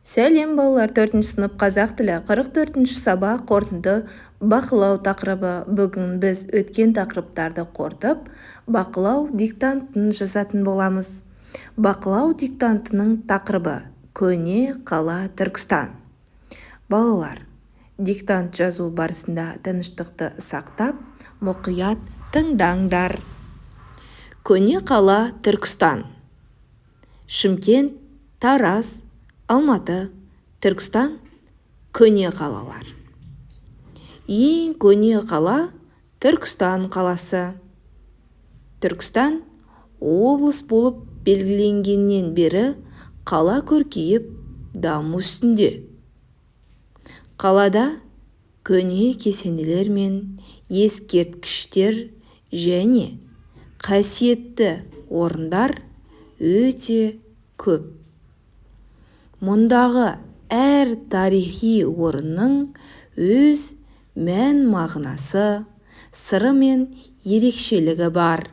Сәлем балалар, 4 сынып қазақ тілі 44 сабақ қорытынды бақылау тақырыбы. Бүгін біз өткен тақырыптарды қорытып, бақылау диктантын жазатын боламыз. Бақылау диктантының тақырыбы көне қала Түркістан. Балалар, диктант жазу барысында тыныштықты сақтап, мұқият тыңдаңдар. Көне қала Түркістан. Шымкент, Тараз, Алматы, Түркістан көне қалалар. Ең көне қала Түркістан қаласы. Түркістан облыс болып белгіленгеннен бері қала көркейіп даму үстінде. Қалада көне кесенелер мен ескерткіштер және қасиетті орындар өте көп. Мұндағы әр тарихи орынның өз мән мағынасы, сыры мен ерекшелігі бар.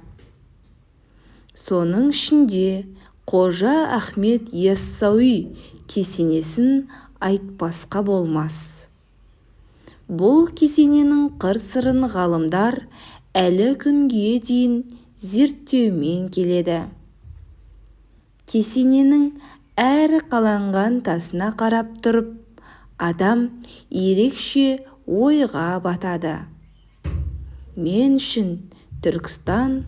Соның ішінде Қожа Ахмет Яссауи кесенесін айтпасқа болмас. Бұл кесененің қыр-сырын ғалымдар әлі күнге дейін зерттеумен келеді. Кесененің әр қаланған тасына қарап тұрып, адам ерекше ойға батады. Мен үшін Түркістан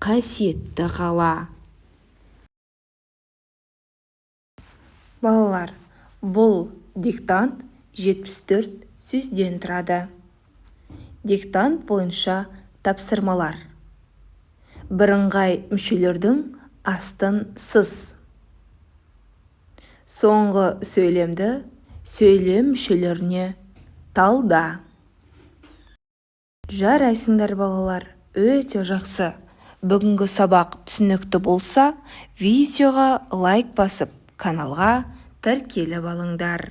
қасиетті қала. Балалар, бұл диктант 74 сөзден тұрады. Диктант бойынша тапсырмалар. Бірыңғай мүшелердің астын сыз. Соңғы сөйлемді сөйлем мүшелеріне талда. Жарайсыңдар балалар, өте жақсы. Бүгінгі сабақ түсінікті болса, видеоға лайк басып, каналға тіркеліп алыңдар.